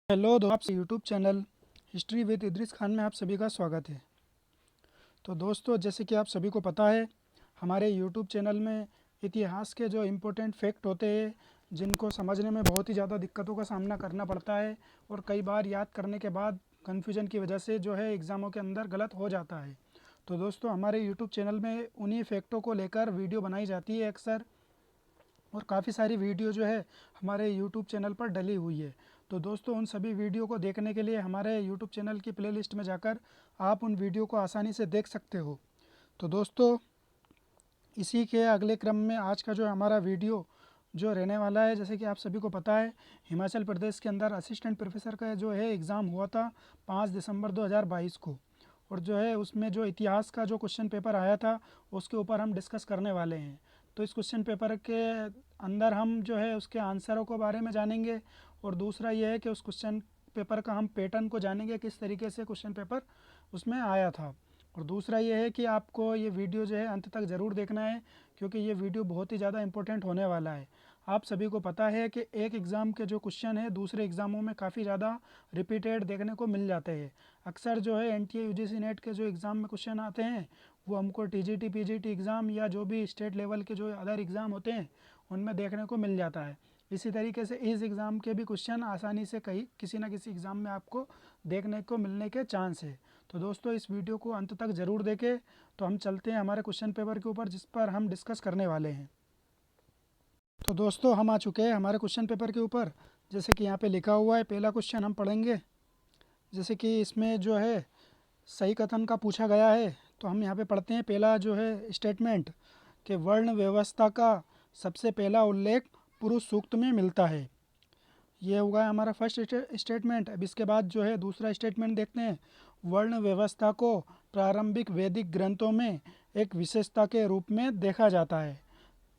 Hello दोस्तों, आपसे YouTube channel history with Idris Khan में आप सभी का स्वागत है। तो दोस्तों, जैसे कि आप सभी को पता है, हमारे यूट्यूब चैनल में इतिहास के जो इम्पोर्टेंट फैक्ट होते हैं, जिनको समझने में बहुत ही ज़्यादा दिक्कतों का सामना करना पड़ता है और कई बार याद करने के बाद कन्फ्यूजन की वजह से जो है एग्ज़ामों के अंदर गलत हो जाता है। तो दोस्तों, हमारे यूट्यूब चैनल में उन्हीं फैक्टों को लेकर वीडियो बनाई जाती है अक्सर, और काफ़ी सारी वीडियो जो है हमारे यूट्यूब चैनल पर डली हुई है। तो दोस्तों, उन सभी वीडियो को देखने के लिए हमारे यूट्यूब चैनल की प्लेलिस्ट में जाकर आप उन वीडियो को आसानी से देख सकते हो। तो दोस्तों, इसी के अगले क्रम में आज का जो हमारा वीडियो जो रहने वाला है, जैसे कि आप सभी को पता है, हिमाचल प्रदेश के अंदर असिस्टेंट प्रोफेसर का जो है एग्ज़ाम हुआ था 5 दिसंबर 2022 को, और जो है उसमें जो इतिहास का जो क्वेश्चन पेपर आया था उसके ऊपर हम डिस्कस करने वाले हैं। तो इस क्वेश्चन पेपर के अंदर हम जो है उसके आंसरों के बारे में जानेंगे, और दूसरा ये है कि उस क्वेश्चन पेपर का हम पैटर्न को जानेंगे, किस तरीके से क्वेश्चन पेपर उसमें आया था। और दूसरा ये है कि आपको ये वीडियो जो है अंत तक ज़रूर देखना है, क्योंकि ये वीडियो बहुत ही ज़्यादा इंपॉर्टेंट होने वाला है। आप सभी को पता है कि एक एग्ज़ाम के जो क्वेश्चन है दूसरे एग्ज़ामों में काफ़ी ज़्यादा रिपीटेड देखने को मिल जाते हैं। अक्सर जो है एनटीए यूजीसी नेट के जो एग्ज़ाम में क्वेश्चन आते हैं वो हमको टीजीटी पीजीटी एग्ज़ाम या जो भी स्टेट लेवल के जो अदर एग्ज़ाम होते हैं उनमें देखने को मिल जाता है। इसी तरीके से इस एग्ज़ाम के भी क्वेश्चन आसानी से कहीं किसी ना किसी एग्ज़ाम में आपको देखने को मिलने के चांस है। तो दोस्तों, इस वीडियो को अंत तक ज़रूर देखें। तो हम चलते हैं हमारे क्वेश्चन पेपर के ऊपर, जिस पर हम डिस्कस करने वाले हैं। तो दोस्तों, हम आ चुके हैं हमारे क्वेश्चन पेपर के ऊपर। जैसे कि यहाँ पे लिखा हुआ है, पहला क्वेश्चन हम पढ़ेंगे। जैसे कि इसमें जो है सही कथन का पूछा गया है, तो हम यहाँ पे पढ़ते हैं। पहला जो है स्टेटमेंट कि वर्ण व्यवस्था का सबसे पहला उल्लेख पुरुष सूक्त में मिलता है। ये होगा हमारा फर्स्ट स्टेटमेंट। अब इसके बाद जो है दूसरा स्टेटमेंट देखते हैं। वर्ण व्यवस्था को प्रारंभिक वैदिक ग्रंथों में एक विशेषता के रूप में देखा जाता है।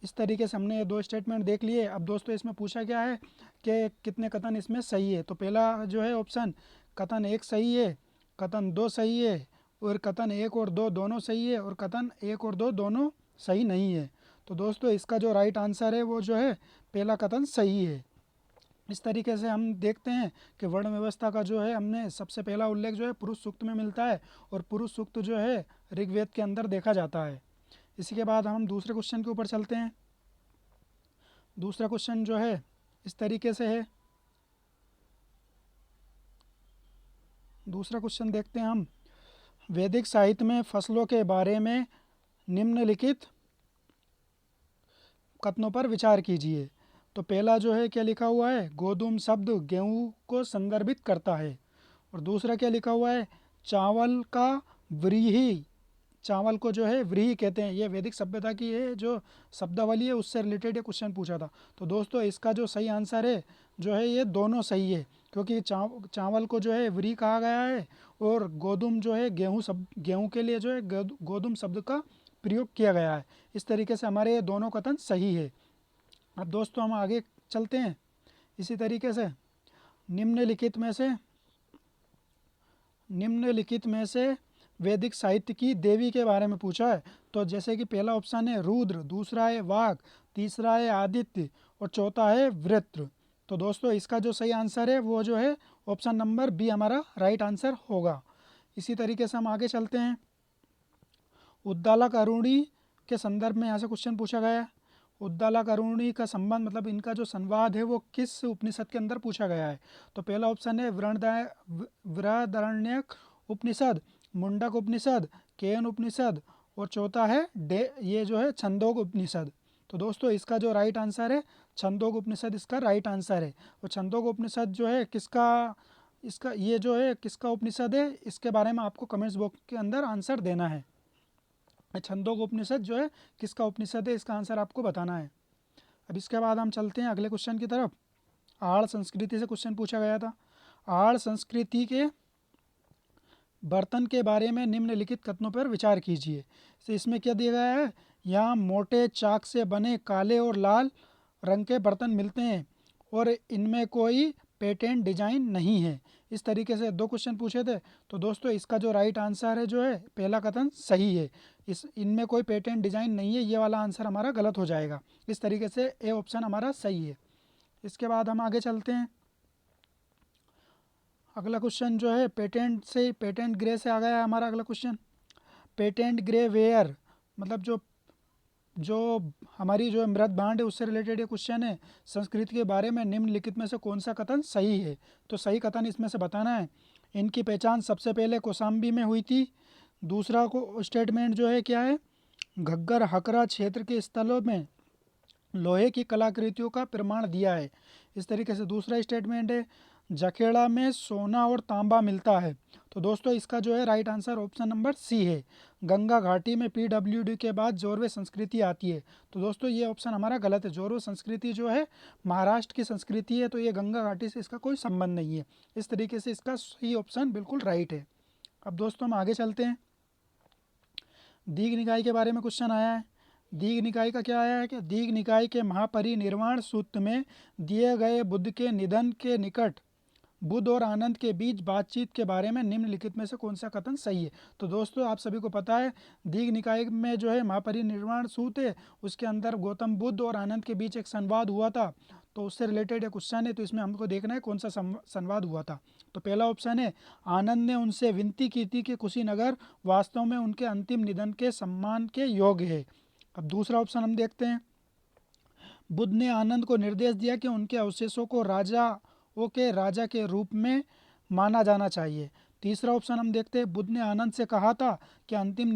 इस तरीके से हमने ये दो स्टेटमेंट देख लिए। अब दोस्तों, इसमें पूछा गया है कि कितने कथन इसमें सही है। तो पहला जो है ऑप्शन कथन 1 सही है, कथन 2 सही है, और कथन 1 और 2 दोनों सही है, और कथन 1 और 2 दोनों सही नहीं है। तो दोस्तों, इसका जो राइट आंसर है वो जो है पहला कथन सही है। इस तरीके से हम देखते हैं कि वर्ण व्यवस्था का जो है हमने सबसे पहला उल्लेख जो है पुरुष सूक्त में मिलता है, और पुरुष सूक्त जो है ऋग्वेद के अंदर देखा जाता है। इसी के बाद हम दूसरे क्वेश्चन के ऊपर चलते हैं। दूसरा क्वेश्चन जो है इस तरीके से है। दूसरा क्वेश्चन देखते हैं हम। वैदिक साहित्य में फसलों के बारे में निम्नलिखित कथनों पर विचार कीजिए। तो पहला जो है क्या लिखा हुआ है, गोधूम शब्द गेहूँ को संदर्भित करता है। और दूसरा क्या लिखा हुआ है, चावल का व्रीहि, चावल को जो है व्रीहि कहते हैं। ये वैदिक सभ्यता की है जो शब्दावली है, उससे रिलेटेड ये क्वेश्चन पूछा था। तो दोस्तों, इसका जो सही आंसर है जो है ये दोनों सही है, क्योंकि चावल को जो है व्रीहि कहा गया है, और गोधूम जो है गेहूँ के लिए जो है गोधूम शब्द का प्रयोग किया गया है। इस तरीके से हमारे ये दोनों कथन सही है। अब दोस्तों, हम आगे चलते हैं। इसी तरीके से निम्नलिखित में से निम्नलिखित में से वैदिक साहित्य की देवी के बारे में पूछा है। तो जैसे कि पहला ऑप्शन है रुद्र, दूसरा है वाघ, तीसरा है आदित्य, और चौथा है वृत्र। तो दोस्तों, इसका जो सही आंसर है वो जो है ऑप्शन नंबर बी हमारा राइट आंसर होगा। इसी तरीके से हम आगे चलते हैं। उद्दालक अरुणी के संदर्भ में यहाँ से क्वेश्चन पूछा गया है। उद्दालक अरुणी का संबंध, मतलब इनका जो संवाद है वो किस उपनिषद के अंदर पूछा गया है। तो पहला ऑप्शन है बृहदारण्यक उपनिषद, मुंडक उपनिषद, केन उपनिषद, और चौथा है ये जो है छंदोग उपनिषद। तो दोस्तों, इसका जो राइट आंसर है छंदोग उपनिषद इसका राइट आंसर है। और छंदोग उपनिषद जो है किसका, इसका ये जो है किसका उपनिषद है, इसके बारे में आपको कमेंट्स बॉक्स के अंदर आंसर देना है। छंदोग उपनिषद जो है किसका उपनिषद है, इसका आंसर आपको बताना है। अब इसके बाद हम चलते हैं अगले क्वेश्चन की तरफ। आड़ संस्कृति से क्वेश्चन पूछा गया था। आड़ संस्कृति के बर्तन के बारे में निम्नलिखित कथनों पर विचार कीजिए। तो इसमें क्या दिया गया है, यहाँ मोटे चाक से बने काले और लाल रंग के बर्तन मिलते हैं, और इनमें कोई पेटेंट डिजाइन नहीं है। इस तरीके से दो क्वेश्चन पूछे थे। तो दोस्तों, इसका जो राइट आंसर है जो है पहला कथन सही है। इनमें कोई पेटेंट डिजाइन नहीं है, ये वाला आंसर हमारा गलत हो जाएगा। इस तरीके से ए ऑप्शन हमारा सही है। इसके बाद हम आगे चलते हैं। अगला क्वेश्चन जो है पेटेंट ग्रे से आ गया है हमारा अगला क्वेश्चन। पेटेंट ग्रे वेयर मतलब जो जो हमारी जो मृत भांड है उससे रिलेटेड ये क्वेश्चन है। संस्कृत के बारे में निम्नलिखित में से कौन सा कथन सही है? तो सही कथन इसमें से बताना है। इनकी पहचान सबसे पहले कौशाम्बी में हुई थी। दूसरा को स्टेटमेंट जो है क्या है, घग्गर हकरा क्षेत्र के स्थलों में लोहे की कलाकृतियों का प्रमाण दिया है। इस तरीके से दूसरा स्टेटमेंट है, जखेड़ा में सोना और तांबा मिलता है। तो दोस्तों इसका जो है right answer option number C है। गंगा घाटी में पीडब्ल्यूडी के बाद जोरवे संस्कृति आती है। तो दोस्तों ये ऑप्शन हमारा गलत है। जोरवे संस्कृति जो है महाराष्ट्र की संस्कृति है, तो ये गंगा घाटी से इसका कोई संबंध नहीं है। इस तरीके से इसका सही ऑप्शन बिल्कुल राइट है। अब दोस्तों हम आगे चलते हैं। दीघ निकाय के बारे में क्वेश्चन आया है। दीघ निकाय का क्या आया है कि दीघ निकाय के महापरिनिर्वाण सूत्र में दिए गए बुद्ध के निधन के निकट बुद्ध और आनंद के बीच बातचीत के बारे में निम्नलिखित में से कौन सा कथन सही है? तो दोस्तों आप सभी को पता है दीघ निकाय में जो है महापरिनिर्वाण सूत्र है, उसके अंदर गौतम बुद्ध और आनंद के बीच एक संवाद हुआ था। तो उससे रिलेटेड एक क्वेश्चन है, तो इसमें हमको देखना है कौन सा संवाद हुआ था। तो पहला ऑप्शन है, आनंद ने उनसे विनती की थी कि कुशीनगर वास्तव में उनके अंतिम निधन के सम्मान के योग्य है। अब दूसरा ऑप्शन हम देखते हैं, बुद्ध ने आनंद को निर्देश दिया कि उनके अवशेषों को राजा के रूप में माना जाना चाहिए। तीसरा ऑप्शन हम देखते हैं, बुद्ध ने आनंद से कहा था कि अंतिम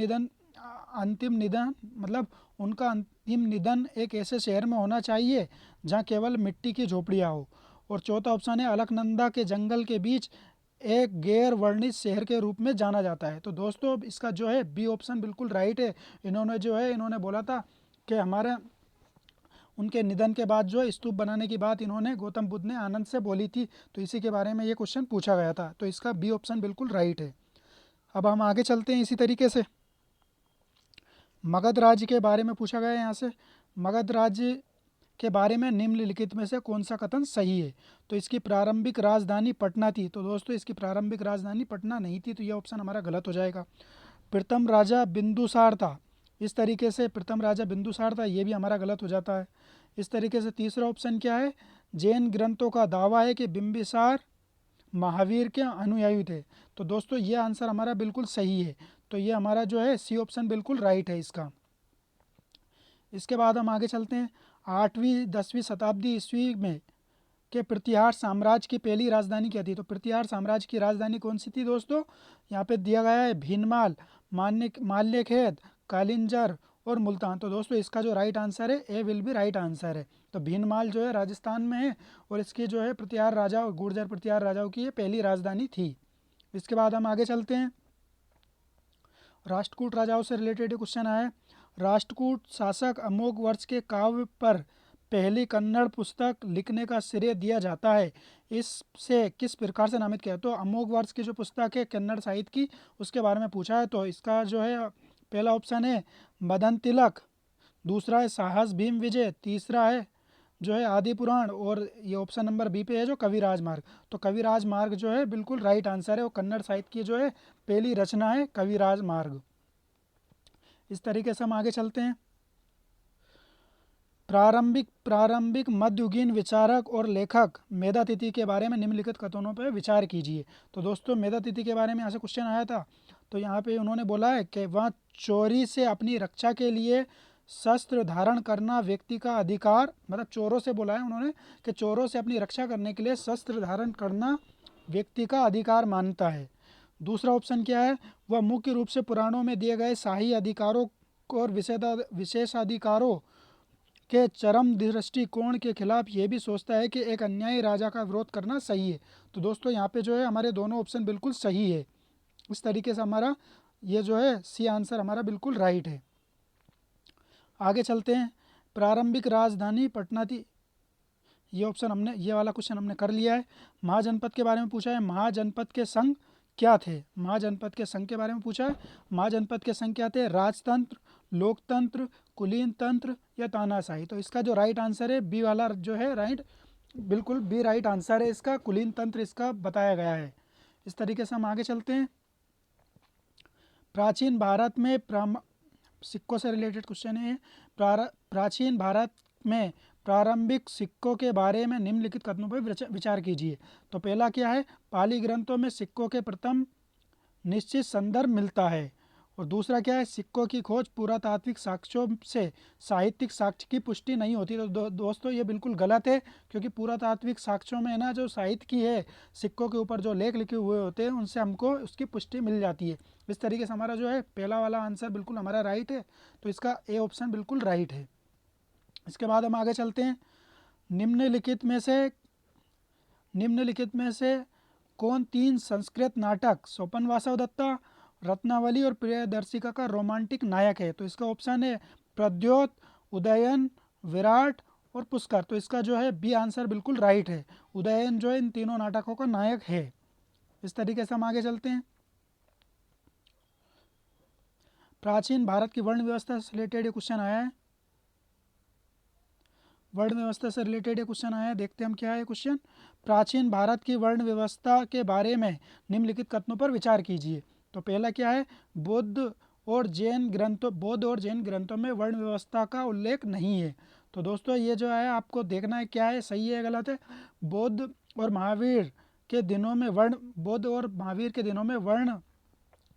निधन मतलब उनका अंतिम निधन एक ऐसे शहर में होना चाहिए जहाँ केवल मिट्टी की झोपड़ियाँ हो। और चौथा ऑप्शन है, अलकनंदा के जंगल के बीच एक गैर वर्णित शहर के रूप में जाना जाता है। तो दोस्तों इसका जो है बी ऑप्शन बिल्कुल राइट है। इन्होंने बोला था कि हमारे उनके निधन के बाद जो स्तूप बनाने की बात इन्होंने गौतम बुद्ध ने आनंद से बोली थी। तो इसी के बारे में ये क्वेश्चन पूछा गया था। तो इसका बी ऑप्शन बिल्कुल राइट है। अब हम आगे चलते हैं। इसी तरीके से मगध राज्य के बारे में पूछा गया है यहाँ से, मगध राज्य के बारे में निम्नलिखित में से कौन सा कथन सही है? तो इसकी प्रारंभिक राजधानी पटना थी। तो दोस्तों इसकी प्रारंभिक राजधानी पटना नहीं थी, तो यह ऑप्शन हमारा गलत हो जाएगा। प्रथम राजा बिंदुसार था। इस तरीके से प्रथम राजा बिंदुसार था, ये भी हमारा गलत हो जाता है। इस तरीके से तीसरा ऑप्शन क्या है, जैन ग्रंथों का दावा है कि बिंबिसार महावीर के अनुयायी थे। तो दोस्तों ये आंसर हमारा बिल्कुल सही है। तो ये हमारा जो है सी ऑप्शन बिल्कुल राइट है इसका। इसके बाद हम आगे चलते हैं। 8वीं-10वीं शताब्दी ईस्वी में के प्रतिहार साम्राज्य की पहली राजधानी क्या थी? तो प्रतिहार साम्राज्य की राजधानी कौन सी थी दोस्तों? यहाँ पे दिया गया है भीनमाल, माल्यखेद, कालिंजर और मुल्तान। तो दोस्तों इसका जो राइट आंसर है ए विल बी राइट आंसर है। तो भीनमाल जो है राजस्थान में है और इसकी जो है प्रतिहार राजाओं गुर्जर प्रतिहार राजाओं की ये पहली राजधानी थी। इसके बाद हम आगे चलते हैं। राष्ट्रकूट राजाओं से रिलेटेड क्वेश्चन आया है। राष्ट्रकूट शासक अमोघ वर्ष के काव्य पर पहली कन्नड़ पुस्तक लिखने का श्रेय दिया जाता है। इससे किस प्रकार से नामित किया? तो अमोघ वर्ष की जो पुस्तक है कन्नड़ साहित्य की, उसके बारे में पूछा है। तो इसका जो है पहला ऑप्शन है मदन तिलक, दूसरा है साहस भीम विजय, तीसरा है जो है आदि पुराण, और ये ऑप्शन नंबर बी पे है जो कविराज मार्ग। तो कविराज मार्ग जो है बिल्कुल राइट आंसर है। वो कन्नड़ साहित्य की जो है पहली रचना है कविराज मार्ग। इस तरीके से हम आगे चलते हैं। प्रारंभिक मध्ययुगीन विचारक और लेखक मेधातिथि के बारे में निम्नलिखित कथनों पर विचार कीजिए। तो दोस्तों मेधातिथि के बारे में यहाँ से क्वेश्चन आया था। तो यहाँ पे उन्होंने बोला है कि वह चोरी से अपनी रक्षा के लिए शस्त्र धारण करना व्यक्ति का अधिकार, मतलब चोरों से बोला है उन्होंने कि चोरों से अपनी रक्षा करने के लिए शस्त्र धारण करना व्यक्ति का अधिकार मानता है। दूसरा ऑप्शन क्या है, वह मुख्य रूप से पुराणों में दिए गए शाही अधिकारों और विशेषाधिकारों के चरम दृष्टिकोण के खिलाफ ये भी सोचता है कि एक अन्यायी राजा का विरोध करना सही है। तो दोस्तों यहाँ पे जो है हमारे दोनों ऑप्शन बिल्कुल सही है। इस तरीके से हमारा ये जो है सी आंसर हमारा बिल्कुल राइट है। आगे चलते हैं। प्रारंभिक राजधानी पटना थी, ये ऑप्शन हमने ये वाला क्वेश्चन हमने कर लिया है। महाजनपद के बारे में पूछा है, महाजनपद के संघ क्या थे? महाजनपद के संघ के बारे में पूछा है। महाजनपद के संघ क्या थे? राजतंत्र, लोकतंत्र, कुलीन तंत्र या तानाशाही। तो इसका जो राइट आंसर है बी वाला जो है राइट, बिल्कुल बी राइट आंसर है इसका, कुलीन तंत्र इसका बताया गया है। इस तरीके से हम आगे चलते हैं। प्राचीन भारत में सिक्कों से रिलेटेड क्वेश्चन है। प्राचीन भारत में प्रारंभिक सिक्कों के बारे में निम्नलिखित कथनों पर विचार कीजिए। तो पहला क्या है, पाली ग्रंथों में सिक्कों के प्रथम निश्चित संदर्भ मिलता है। और दूसरा क्या है, सिक्कों की खोज पुरातात्विक साक्ष्यों से साहित्यिक साक्ष्य की पुष्टि नहीं होती। तो दोस्तों ये बिल्कुल गलत है, क्योंकि पुरातात्विक साक्ष्यों में ना जो साहित्य की है, सिक्कों के ऊपर जो लेख लिखे हुए होते हैं उनसे हमको उसकी पुष्टि मिल जाती है। इस तरीके से हमारा जो है पहला वाला आंसर बिल्कुल हमारा राइट है। तो इसका ए ऑप्शन बिल्कुल राइट है। इसके बाद हम आगे चलते हैं। निम्नलिखित में से कौन 3 संस्कृत नाटक स्वपन वासवदत्ता, रत्नावली और प्रियदर्शिका का रोमांटिक नायक है? तो इसका ऑप्शन है प्रद्योत, उदयन, विराट और पुष्कर। तो इसका जो है बी आंसर बिल्कुल राइट है। उदयन जो है इन तीनों नाटकों का नायक है। इस तरीके से हम आगे चलते हैं। प्राचीन भारत की वर्ण व्यवस्था से रिलेटेड ये क्वेश्चन आया है। वर्ण व्यवस्था से रिलेटेड ये क्वेश्चन आया है। देखते हैं हम क्या है क्वेश्चन। प्राचीन भारत की वर्ण व्यवस्था के बारे में निम्नलिखित कथनों पर विचार कीजिए। तो पहला क्या है, बौद्ध और जैन ग्रंथों में वर्ण व्यवस्था का उल्लेख नहीं है। तो दोस्तों ये जो है आपको देखना है क्या है, सही है गलत है। बौद्ध और महावीर के दिनों में वर्ण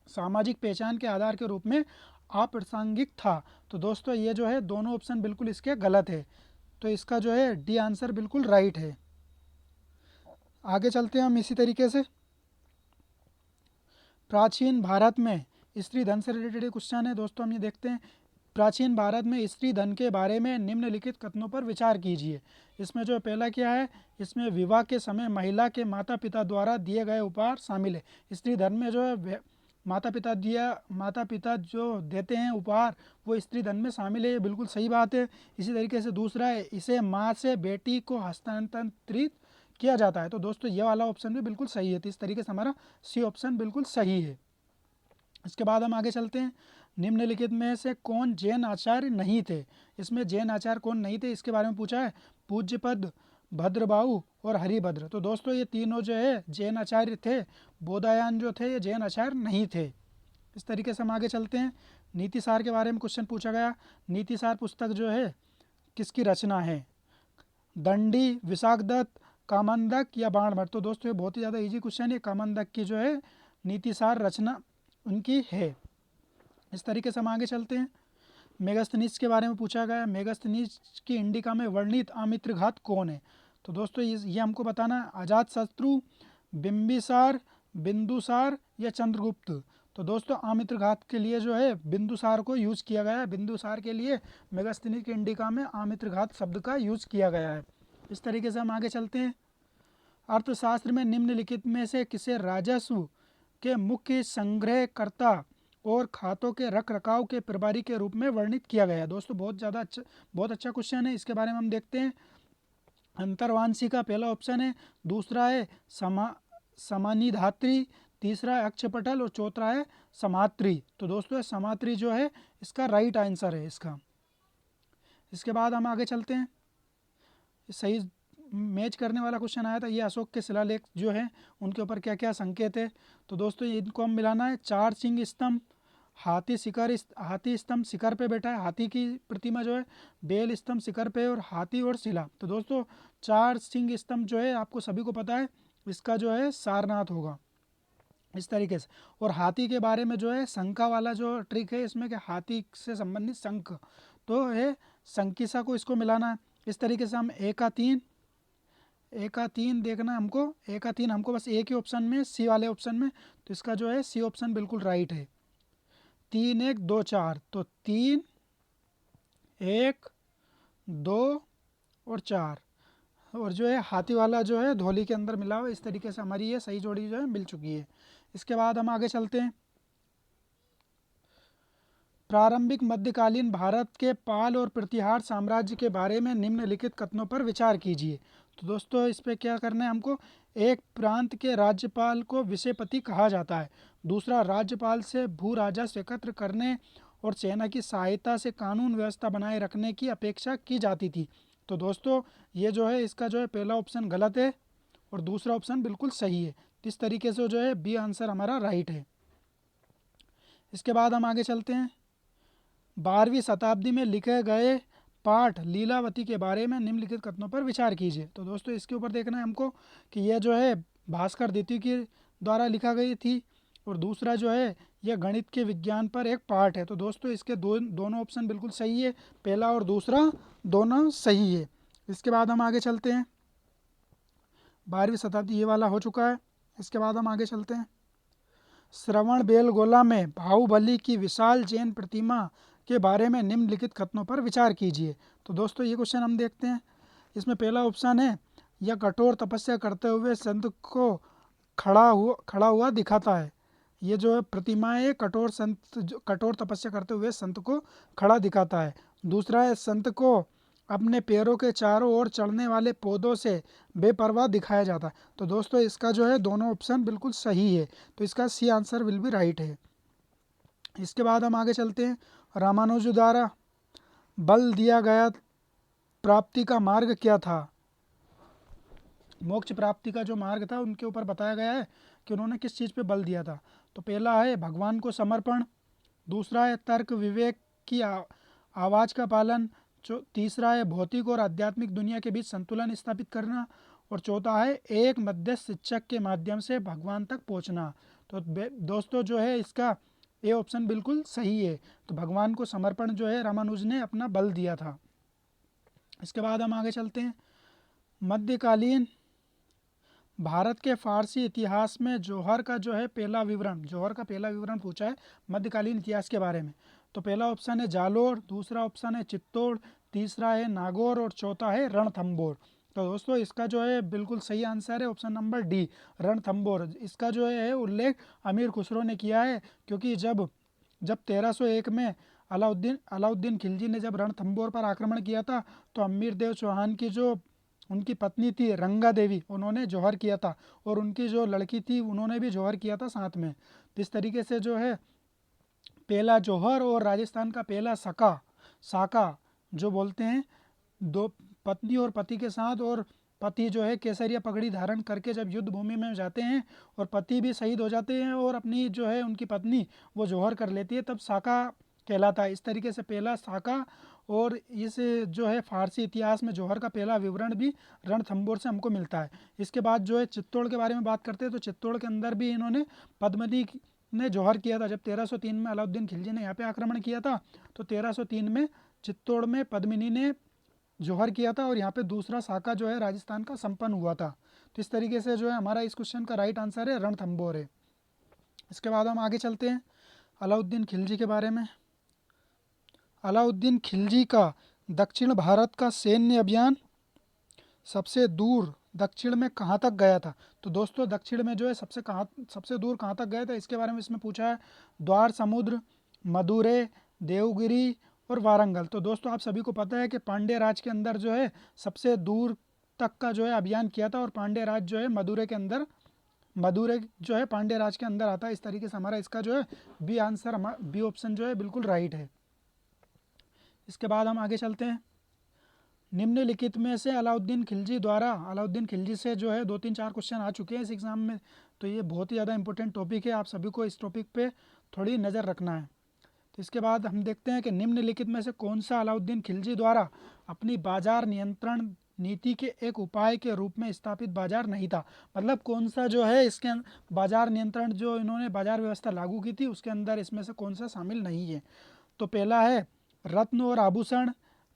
सामाजिक पहचान के आधार के रूप में अप्रासंगिक था। तो दोस्तों ये जो है दोनों ऑप्शन बिल्कुल इसके गलत है। तो इसका जो है डी आंसर बिल्कुल राइट है। आगे चलते हैं हम इसी तरीके से। प्राचीन भारत में स्त्री धन से रिलेटेड क्वेश्चन है। दोस्तों हम ये देखते हैं, प्राचीन भारत में स्त्री धन के बारे में निम्नलिखित कथनों पर विचार कीजिए। इसमें जो पहला क्या है, इसमें विवाह के समय महिला के माता पिता द्वारा दिए गए उपहार शामिल है। स्त्री धन में जो है माता पिता जो देते हैं उपहार वो स्त्री धन में शामिल है। ये बिल्कुल सही बात है। इसी तरीके से दूसरा है, इसे माँ से बेटी को हस्तांतरित किया जाता है। तो दोस्तों ये वाला ऑप्शन भी बिल्कुल सही है। तो इस तरीके से हमारा सी ऑप्शन बिल्कुल सही है। इसके बाद हम आगे चलते हैं। निम्नलिखित में से कौन जैन आचार्य नहीं थे? इसमें जैन आचार्य कौन नहीं थे इसके बारे में पूछा है। पूज्यपद, भद्रबाहु और हरिभद्र। तो दोस्तों ये तीनों जो है जैन आचार्य थे। बोधायन जो थे ये जैन आचार्य नहीं थे। इस तरीके से हम आगे चलते हैं। नीतिसार के बारे में क्वेश्चन पूछा गया। नीतिसार पुस्तक जो है किसकी रचना है? दंडी, विशाखदत्त, कामंदक या बाणभट्ट। तो दोस्तों ये बहुत ही ज़्यादा इजी क्वेश्चन है। कामंदक की जो है नीतिसार रचना उनकी है। इस तरीके से हम आगे चलते हैं। मेगास्थनीज के बारे में पूछा गया। मेगास्थनीज की इंडिका में वर्णित आमित्रघात कौन है? तो दोस्तों ये हमको बताना है, अजातशत्रु, बिंबिसार, बिंदुसार या चंद्रगुप्त। तो दोस्तों आमित्रघात के लिए जो है बिंदुसार को यूज़ किया गया है। बिंदुसार के लिए मेगास्थनीज की इंडिका में आमित्रघात शब्द का यूज़ किया गया है। इस तरीके से हम आगे चलते हैं। अर्थशास्त्र में निम्नलिखित में से किसे राजस्व के मुख्य संग्रहकर्ता और खातों के रख रखाव के प्रभारी के रूप में वर्णित किया गया है? दोस्तों बहुत अच्छा क्वेश्चन है। इसके बारे में हम देखते हैं। अंतर्वांशी का पहला ऑप्शन है। दूसरा है समानिधात्री, तीसरा है अक्षपटल और चौथा है समात्री। तो दोस्तों समात्री जो है इसका राइट आंसर है इसका। इसके बाद हम आगे चलते हैं। सही मैच करने वाला क्वेश्चन आया था। ये अशोक के शिलालेख जो है उनके ऊपर क्या क्या संकेत है? तो दोस्तों इनको हम मिलाना है। 4 सिंह स्तंभ, हाथी स्तंभ शिखर पे बैठा है, हाथी की प्रतिमा जो है, बेल स्तंभ शिखर पे और हाथी और शिला। तो दोस्तों 4 सिंह स्तंभ जो है आपको सभी को पता है, इसका जो है सारनाथ होगा। इस तरीके से। और हाथी के बारे में जो है शंखा वाला जो ट्रिक है इसमें कि हाथी से संबंधित शंख तो है शंकिसा को इसको मिलाना है। इस तरीके से हम ए का तीन देखना हमको। ए का 3 हमको बस एक ही ऑप्शन में, सी वाले ऑप्शन में। तो इसका जो है सी ऑप्शन बिल्कुल राइट है। 3 1 2 4। तो 3 1 2 और 4 और जो है हाथी वाला जो है धोली के अंदर मिला हुआ। इस तरीके से हमारी ये सही जोड़ी जो है मिल चुकी है। इसके बाद हम आगे चलते हैं। प्रारंभिक मध्यकालीन भारत के पाल और प्रतिहार साम्राज्य के बारे में निम्नलिखित कथनों पर विचार कीजिए। तो दोस्तों इस पे क्या करना है हमको। एक प्रांत के राज्यपाल को विषयपति कहा जाता है। दूसरा, राज्यपाल से भू राजस्व एकत्र करने और सेना की सहायता से कानून व्यवस्था बनाए रखने की अपेक्षा की जाती थी। तो दोस्तों ये जो है इसका जो है पहला ऑप्शन गलत है और दूसरा ऑप्शन बिल्कुल सही है। इस तरीके से जो है बी आंसर हमारा राइट है। इसके बाद हम आगे चलते हैं। 12वीं शताब्दी में लिखे गए पाठ लीलावती के बारे में निम्नलिखित कथनों पर विचार कीजिए। तो दोस्तों इसके ऊपर देखना है हमको कि यह जो है भास्कर द्वितीय के द्वारा लिखा गई थी और दूसरा जो है यह गणित के विज्ञान पर एक पाठ है। तो दोस्तों इसके दोनों ऑप्शन बिल्कुल सही है, पहला और दूसरा दोनों सही है। इसके बाद हम आगे चलते हैं। 12वीं शताब्दी ये वाला हो चुका है। इसके बाद हम आगे चलते हैं। श्रवण बेलगोला में बाहुबली की विशाल जैन प्रतिमा के बारे में निम्नलिखित कथनों पर विचार कीजिए। तो दोस्तों ये क्वेश्चन हम देखते हैं। इसमें पहला ऑप्शन है, यह कठोर तपस्या करते हुए संत को खड़ा हुआ दिखाता है। ये जो है प्रतिमा है कठोर तपस्या करते हुए संत को खड़ा दिखाता है। दूसरा है, संत को अपने पैरों के चारों ओर चढ़ने वाले पौधों से बेपरवाह दिखाया जाता है। तो दोस्तों इसका जो है दोनों ऑप्शन बिल्कुल सही है, तो इसका C answer will be right है। इसके बाद हम आगे चलते हैं। रामानुज द्वारा बल दिया गया प्राप्ति का मार्ग क्या था? मोक्ष प्राप्ति का जो मार्ग था उनके ऊपर बताया गया है कि उन्होंने किस चीज़ पे बल दिया था। तो पहला है भगवान को समर्पण, दूसरा है तर्क विवेक की आवाज़ का पालन, तीसरा है भौतिक और आध्यात्मिक दुनिया के बीच संतुलन स्थापित करना, और चौथा है एक मध्यस्थ शिक्षक के माध्यम से भगवान तक पहुंचना। तो दोस्तों जो है इसका ये ऑप्शन बिल्कुल सही है। तो भगवान को समर्पण जो है रामानुज ने अपना बल दिया था। इसके बाद हम आगे चलते हैं। मध्यकालीन भारत के फारसी इतिहास में जौहर का पहला विवरण पूछा है मध्यकालीन इतिहास के बारे में। तो पहला ऑप्शन है जालोर, दूसरा ऑप्शन है चित्तौड़, तीसरा है नागौर और चौथा है रणथंभौर। तो दोस्तों इसका जो है बिल्कुल सही आंसर है ऑप्शन नंबर डी, रणथंभौर। इसका जो है उल्लेख अमीर खुसरो ने किया है, क्योंकि जब 1301 में अलाउद्दीन खिलजी ने जब रणथंभौर पर आक्रमण किया था, तो अमीर देव चौहान की जो उनकी पत्नी थी रंगा देवी, उन्होंने जौहर किया था, और उनकी जो लड़की थी उन्होंने भी जौहर किया था साथ में। तो इस तरीके से जो है पहला जौहर और राजस्थान का पहला साका जो बोलते हैं, दो पत्नी और पति के साथ, और पति जो है केसरिया पगड़ी धारण करके जब युद्ध भूमि में जाते हैं और पति भी शहीद हो जाते हैं और अपनी जो है उनकी पत्नी वो जौहर कर लेती है, तब साका कहलाता है। इस तरीके से पहला साका, और इस जो है फारसी इतिहास में जौहर का पहला विवरण भी रणथंभौर से हमको मिलता है। इसके बाद जो है चित्तौड़ के बारे में बात करते हैं। तो चित्तौड़ के अंदर भी इन्होंने पद्मिनी ने जौहर किया था। जब 1303 में अलाउद्दीन खिलजी ने यहाँ पे आक्रमण किया था, तो 1303 में चित्तौड़ में पद्मिनी ने जौहर किया था, और यहाँ पे दूसरा साका जो है राजस्थान का संपन्न हुआ था। तो इस तरीके से जो है हमारा इस क्वेश्चन का राइट आंसर है रणथंभौर है। इसके बाद हम आगे चलते हैं अलाउद्दीन खिलजी के बारे में। अलाउद्दीन खिलजी का दक्षिण भारत का सैन्य अभियान सबसे दूर दक्षिण में कहाँ तक गया था? तो दोस्तों दक्षिण में जो है सबसे दूर कहाँ तक गया था, इसके बारे में इसमें पूछा है। द्वार समुद्र, मदुरै, देवगिरी और वारंगल। तो दोस्तों आप सभी को पता है कि पांड्य राज के अंदर जो है सबसे दूर तक का जो है अभियान किया था, और पांड्य राज जो है मदुरै जो है पांड्य राज के अंदर आता है। इस तरीके से हमारा इसका जो है बी ऑप्शन जो है बिल्कुल राइट है। इसके बाद हम आगे चलते हैं। निम्नलिखित में से अलाउद्दीन खिलजी से जो है 2-3-4 क्वेश्चन आ चुके हैं इस एग्ज़ाम में, तो ये बहुत ही ज़्यादा इंपॉर्टेंट टॉपिक है, आप सभी को इस टॉपिक पे थोड़ी नज़र रखना है। तो इसके बाद हम देखते हैं कि निम्नलिखित में से कौन सा अलाउद्दीन खिलजी द्वारा अपनी बाजार नियंत्रण नीति के एक उपाय के रूप में स्थापित बाजार नहीं था। मतलब कौन सा जो है इसके बाजार नियंत्रण जो इन्होंने बाजार व्यवस्था लागू की थी उसके अंदर इसमें से कौन सा शामिल नहीं है। तो पहला है रत्न और आभूषण,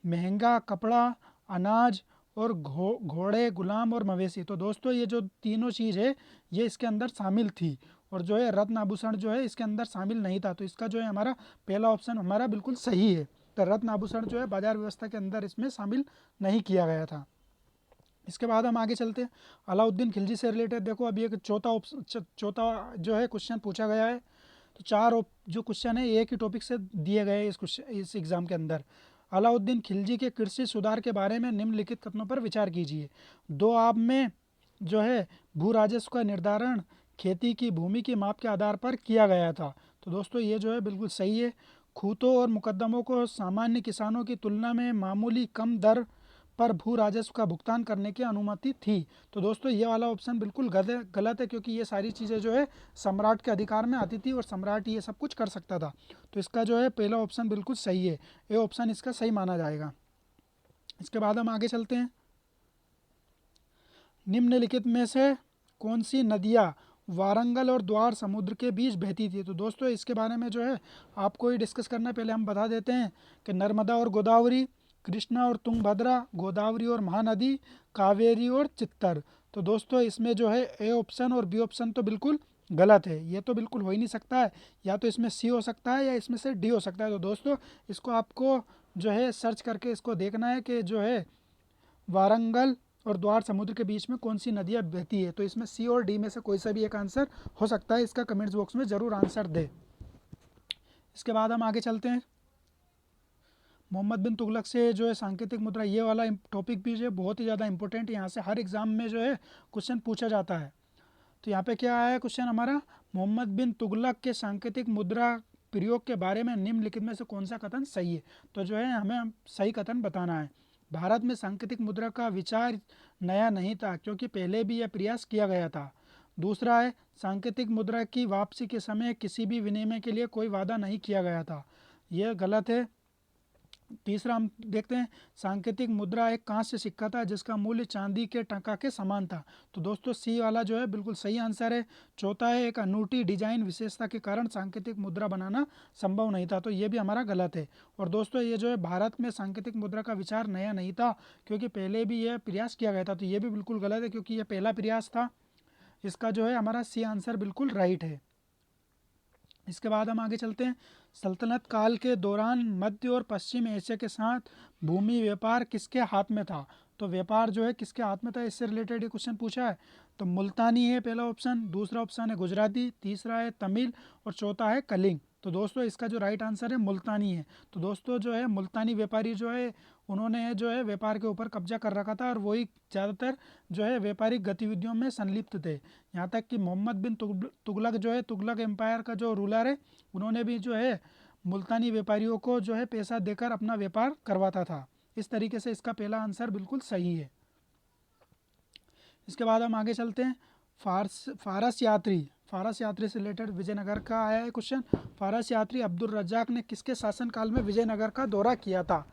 महंगा कपड़ा, अनाज और घोड़े, गुलाम और मवेशी। तो दोस्तों ये जो तीनों चीज़ है ये इसके अंदर शामिल थी, और जो है रत्न आभूषण जो है इसके अंदर शामिल नहीं था। तो इसका जो है हमारा पहला ऑप्शन हमारा बिल्कुल सही है। तो रत्न आभूषण जो है बाजार व्यवस्था के अंदर इसमें शामिल नहीं किया गया था। इसके बाद हम आगे चलते हैं अलाउद्दीन खिलजी से रिलेटेड। देखो अभी एक चौथा जो है क्वेश्चन पूछा गया है। तो 4 जो क्वेश्चन है एक ही टॉपिक से दिए गए इस एग्ज़ाम के अंदर। अलाउद्दीन खिलजी के कृषि सुधार के बारे में निम्नलिखित कथनों पर विचार कीजिए। 2 आब में जो है भू राजस्व का निर्धारण खेती की भूमि के माप के आधार पर किया गया था। तो दोस्तों ये जो है बिल्कुल सही है। खूंटों और मुकदमों को सामान्य किसानों की तुलना में मामूली कम दर पर भू राजस्व का भुगतान करने की अनुमति थी। तो दोस्तों ये वाला ऑप्शन बिल्कुल गलत है, क्योंकि ये सारी चीज़ें जो है सम्राट के अधिकार में आती थी और सम्राट ये सब कुछ कर सकता था। तो इसका जो है पहला ऑप्शन बिल्कुल सही है, ये ऑप्शन इसका सही माना जाएगा। इसके बाद हम आगे चलते हैं। निम्नलिखित में से कौन सी नदियाँ वारंगल और द्वार समुद्र के बीच बहती थी? तो दोस्तों इसके बारे में जो है आपको ही डिस्कस करना है। पहले हम बता देते हैं कि नर्मदा और गोदावरी, कृष्णा और तुंगभद्रा, गोदावरी और महानदी, कावेरी और चित्तर। तो दोस्तों इसमें जो है ए ऑप्शन और बी ऑप्शन तो बिल्कुल गलत है, ये तो बिल्कुल हो ही नहीं सकता है। या तो इसमें सी हो सकता है या इसमें से डी हो सकता है। तो दोस्तों इसको आपको जो है सर्च करके इसको देखना है कि जो है वारंगल और द्वार समुद्र के बीच में कौन सी नदियाँ बहती है। तो इसमें सी और डी में से कोई सा भी एक आंसर हो सकता है। इसका कमेंट्स बॉक्स में ज़रूर आंसर दे। इसके बाद हम आगे चलते हैं। मोहम्मद बिन तुगलक से जो है सांकेतिक मुद्रा, ये वाला टॉपिक भी जो है बहुत ही ज़्यादा इंपॉर्टेंट है। यहाँ से हर एग्ज़ाम में जो है क्वेश्चन पूछा जाता है। तो यहाँ पे क्या है क्वेश्चन हमारा, मोहम्मद बिन तुगलक के सांकेतिक मुद्रा प्रयोग के बारे में निम्नलिखित में से कौन सा कथन सही है? तो जो है हमें सही कथन बताना है। भारत में सांकेतिक मुद्रा का विचार नया नहीं था, क्योंकि पहले भी यह प्रयास किया गया था। दूसरा है, सांकेतिक मुद्रा की वापसी के समय किसी भी विनिमय के लिए कोई वादा नहीं किया गया था, यह गलत है। तीसरा हम देखते हैं, सांकेतिक मुद्रा एक कांस्य सिक्का था जिसका मूल्य चांदी के टंका के समान था। तो दोस्तों सी वाला जो है बिल्कुल सही आंसर है। चौथा है, एक अनूठी डिजाइन विशेषता के कारण सांकेतिक मुद्रा बनाना संभव नहीं था। तो ये भी हमारा गलत है। और दोस्तों ये जो है भारत में सांकेतिक मुद्रा का विचार नया नहीं था, क्योंकि पहले भी यह प्रयास किया गया था। तो ये भी बिल्कुल गलत है, क्योंकि यह पहला प्रयास था। इसका जो है हमारा सी आंसर बिल्कुल राइट है। इसके बाद हम आगे चलते हैं। सल्तनत काल के दौरान मध्य और पश्चिम एशिया के साथ भूमि व्यापार किसके हाथ में था? तो व्यापार जो है किसके हाथ में था, इससे रिलेटेड ये क्वेश्चन पूछा है। तो मुल्तानी है पहला ऑप्शन, दूसरा ऑप्शन है गुजराती, तीसरा है तमिल और चौथा है कलिंग। तो दोस्तों इसका जो राइट आंसर है मुल्तानी है। तो दोस्तों जो है मुल्तानी व्यापारी जो है उन्होंने जो है व्यापार के ऊपर कब्जा कर रखा था, और वही ज़्यादातर जो है व्यापारिक गतिविधियों में संलिप्त थे। यहाँ तक कि मोहम्मद बिन तुगलक जो है, तुगलक एम्पायर का जो रूलर है, उन्होंने भी जो है मुल्तानी व्यापारियों को जो है पैसा देकर अपना व्यापार करवाता था। इस तरीके से इसका पहला आंसर बिल्कुल सही है। इसके बाद हम आगे चलते हैं। फारस यात्री से रिलेटेड विजयनगर का आया है क्वेश्चन। फारस यात्री अब्दुल रज्जाक ने किसके शासनकाल में विजयनगर का दौरा किया था?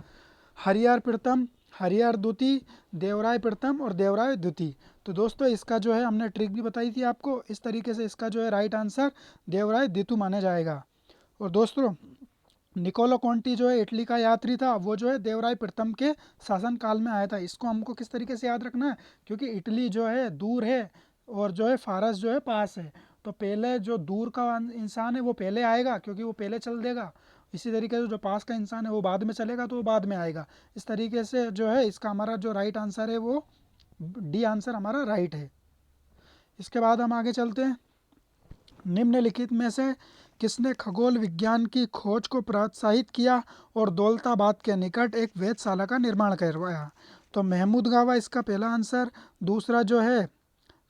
हरिहर प्रथम, हरिहर द्वितीय, देवराय प्रथम और देवराय द्वितीय। तो दोस्तों इसका जो है हमने ट्रिक भी बताई थी आपको। इस तरीके से इसका जो है राइट आंसर देवराय द्वितीय माना जाएगा। और दोस्तों निकोलो कॉन्टी जो है इटली का यात्री था, वो जो है देवराय प्रथम के शासनकाल में आया था। इसको हमको किस तरीके से याद रखना है, क्योंकि इटली जो है दूर है और जो है फारस जो है पास है। तो पहले जो दूर का इंसान है वो पहले आएगा, क्योंकि वो पहले चल देगा। इसी तरीके से जो पास का इंसान है वो बाद में चलेगा, तो वो बाद में आएगा। इस तरीके से जो है इसका हमारा जो राइट आंसर है वो डी आंसर हमारा राइट है। इसके बाद हम आगे चलते हैं। निम्नलिखित में से किसने खगोल विज्ञान की खोज को प्रोत्साहित किया और दौलताबाद के निकट एक वेधशाला का निर्माण करवाया? तो महमूद गावा इसका पहला आंसर, दूसरा जो है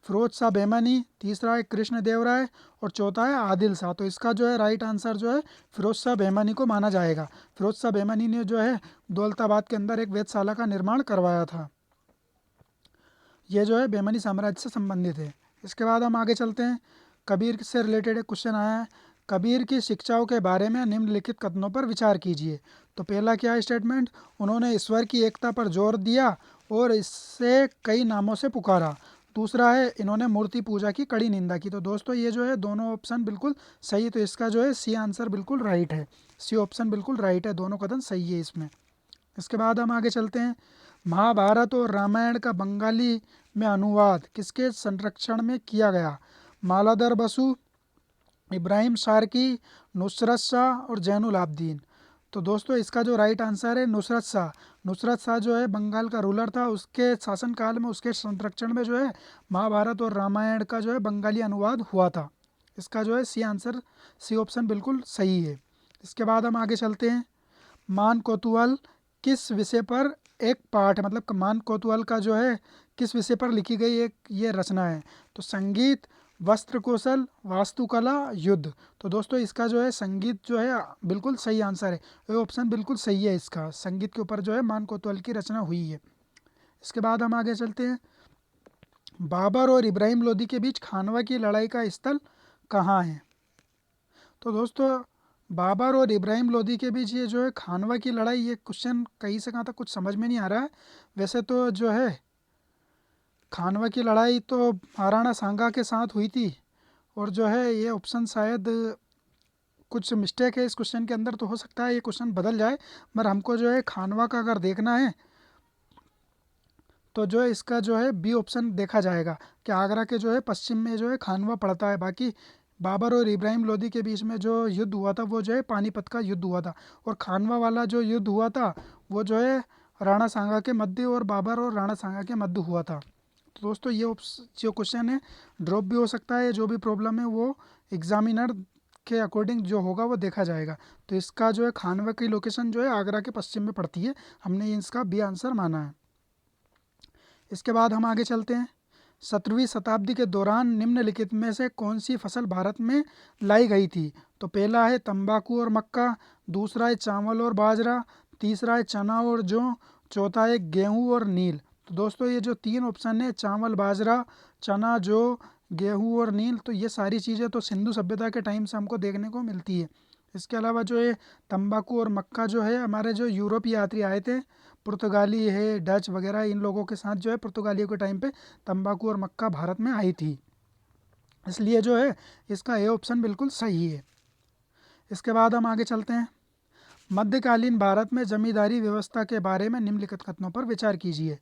फिरोज शाह बेमनी, तीसरा है कृष्ण देव राय और चौथा है आदिल शाह। तो इसका जो है राइट आंसर जो है फिरोज शाह बेमनी को माना जाएगा। फिरोज शाह बेमनी ने जो है दौलताबाद के अंदर एक वेधशाला का निर्माण करवाया था। ये जो है बेमनी साम्राज्य से संबंधित है। इसके बाद हम आगे चलते हैं। कबीर से रिलेटेड एक क्वेश्चन आया है। कबीर की शिक्षाओं के बारे में निम्नलिखित कथनों पर विचार कीजिए। तो पहला क्या है स्टेटमेंट, उन्होंने ईश्वर की एकता पर जोर दिया और इससे कई नामों से पुकारा। दूसरा है, इन्होंने मूर्ति पूजा की कड़ी निंदा की। तो दोस्तों ये जो है दोनों ऑप्शन बिल्कुल सही। तो इसका जो है सी आंसर बिल्कुल राइट है। सी ऑप्शन बिल्कुल राइट है, दोनों कथन सही है इसमें। इसके बाद हम आगे चलते हैं। महाभारत और रामायण का बंगाली में अनुवाद किसके संरक्षण में किया गया? मालाधर बसु, इब्राहिम शार्की, नुसरत शाह और जैनुल आबदीन। तो दोस्तों इसका जो राइट आंसर है नुसरत शाह। नुसरत शाह जो है बंगाल का रूलर था, उसके शासनकाल में उसके संरक्षण में जो है महाभारत और रामायण का जो है बंगाली अनुवाद हुआ था। इसका जो है सी आंसर, सी ऑप्शन बिल्कुल सही है। इसके बाद हम आगे चलते हैं। मान कोतवाल किस विषय पर एक पाठ है, मतलब मान कोतवाल का जो है किस विषय पर लिखी गई एक ये रचना है? तो संगीत, वस्त्र कौशल, वास्तुकला, युद्ध। तो दोस्तों इसका जो है संगीत जो है बिल्कुल सही आंसर है। ये ऑप्शन बिल्कुल सही है इसका, संगीत के ऊपर जो है मान कोतवाल की रचना हुई है। इसके बाद हम आगे चलते हैं। बाबर और इब्राहिम लोदी के बीच खानवा की लड़ाई का स्थल कहाँ है? तो दोस्तों बाबर और इब्राहिम लोदी के बीच ये जो है खानवा की लड़ाई, ये क्वेश्चन कहीं से कहाँ तक कुछ समझ में नहीं आ रहा है। वैसे तो जो है खानवा की लड़ाई तो महाराणा सांगा के साथ हुई थी, और जो है ये ऑप्शन शायद कुछ मिस्टेक है इस क्वेश्चन के अंदर, तो हो सकता है ये क्वेश्चन बदल जाए। मगर हमको जो है खानवा का अगर देखना है तो जो है इसका जो है बी ऑप्शन देखा जाएगा कि आगरा के जो है पश्चिम में जो है खानवा पड़ता है। बाकी बाबर और इब्राहिम लोदी के बीच में जो युद्ध हुआ था वो जो है पानीपत का युद्ध हुआ था, और खानवा वाला जो युद्ध हुआ था वो जो है राणा सांगा के मध्य और बाबर और राणा सांगा के मध्य हुआ था। तो दोस्तों ये जो क्वेश्चन है ड्रॉप भी हो सकता है, जो भी प्रॉब्लम है वो एग्जामिनर के अकॉर्डिंग जो होगा वो देखा जाएगा। तो इसका जो है खानवा की लोकेशन जो है आगरा के पश्चिम में पड़ती है, हमने इसका बी आंसर माना है। इसके बाद हम आगे चलते हैं। 17वीं शताब्दी के दौरान निम्नलिखित में से कौन सी फसल भारत में लाई गई थी? तो पहला है तंबाकू और मक्का, दूसरा है चावल और बाजरा, तीसरा है चना और जौ, चौथा है गेहूं और नील। तो दोस्तों ये जो तीन ऑप्शन है चावल बाजरा चना जौ गेहूं और नील, तो ये सारी चीज़ें तो सिंधु सभ्यता के टाइम से हमको देखने को मिलती है। इसके अलावा जो है तंबाकू और मक्का जो है हमारे जो यूरोपीय यात्री आए थे पुर्तगाली है डच वगैरह, इन लोगों के साथ जो है पुर्तगालियों के टाइम पे तंबाकू और मक्का भारत में आई थी, इसलिए जो है इसका ए ऑप्शन बिल्कुल सही है। इसके बाद हम आगे चलते हैं। मध्यकालीन भारत में जमींदारी व्यवस्था के बारे में निम्नलिखित कथनों पर विचार कीजिए।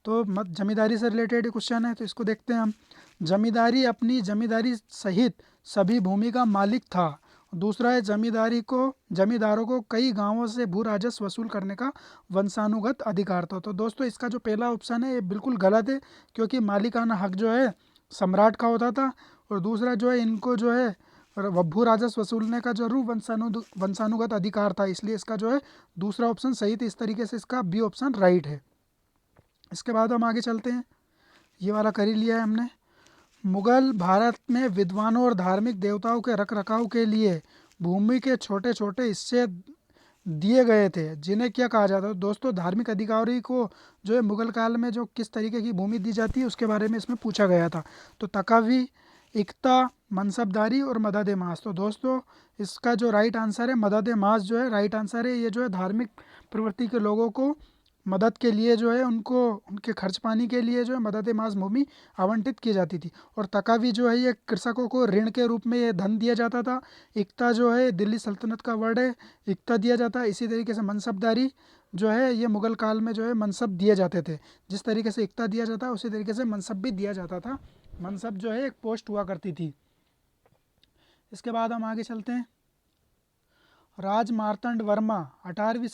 तो जमींदारी से रिलेटेड क्वेश्चन है, तो इसको देखते हैं हम। जमींदारी अपनी जमींदारी सहित सभी भूमि का मालिक था। दूसरा है जमींदारों को कई गांवों से भू राजस्व वसूल करने का वंशानुगत अधिकार था। तो दोस्तों इसका जो पहला ऑप्शन है ये बिल्कुल गलत है, क्योंकि मालिकाना हक जो है सम्राट का होता था, और दूसरा जो है इनको जो है भू राजस्व वसूलने का जरूर वंशानुगत अधिकार था, इसलिए इसका जो है दूसरा ऑप्शन सही था। इस तरीके से इसका बी ऑप्शन राइट है। इसके बाद हम आगे चलते हैं, ये वाला कर ही लिया है हमने। मुगल भारत में विद्वानों और धार्मिक देवताओं के रख रखाव के लिए भूमि के छोटे छोटे हिस्से दिए गए थे, जिन्हें क्या कहा जाता है? दोस्तों धार्मिक अधिकारी को जो है मुगल काल में जो किस तरीके की भूमि दी जाती है उसके बारे में इसमें पूछा गया था। तो तकावी, इक्ता, मनसबदारी और मदद मास। तो दोस्तों इसका जो राइट आंसर है मदद मास जो है राइट आंसर है। ये जो है धार्मिक प्रवृत्ति के लोगों को मदद के लिए जो है उनको उनके खर्च पानी के लिए जो है मदद मास भूमि आवंटित की जाती थी। और तकावी जो है ये कृषकों को ऋण के रूप में ये धन दिया जाता था। इक्ता जो है दिल्ली सल्तनत का वर्ड है, इक्ता दिया जाता है। इसी तरीके से मनसबदारी जो है ये मुगल काल में जो है मनसब दिए जाते थे। जिस तरीके से इक्ता दिया जाता है उसी तरीके से मनसब भी दिया जाता था। मनसब जो है एक पोस्ट हुआ करती थी। इसके बाद हम आगे चलते हैं। राज मार्तंड वर्मा 18वीं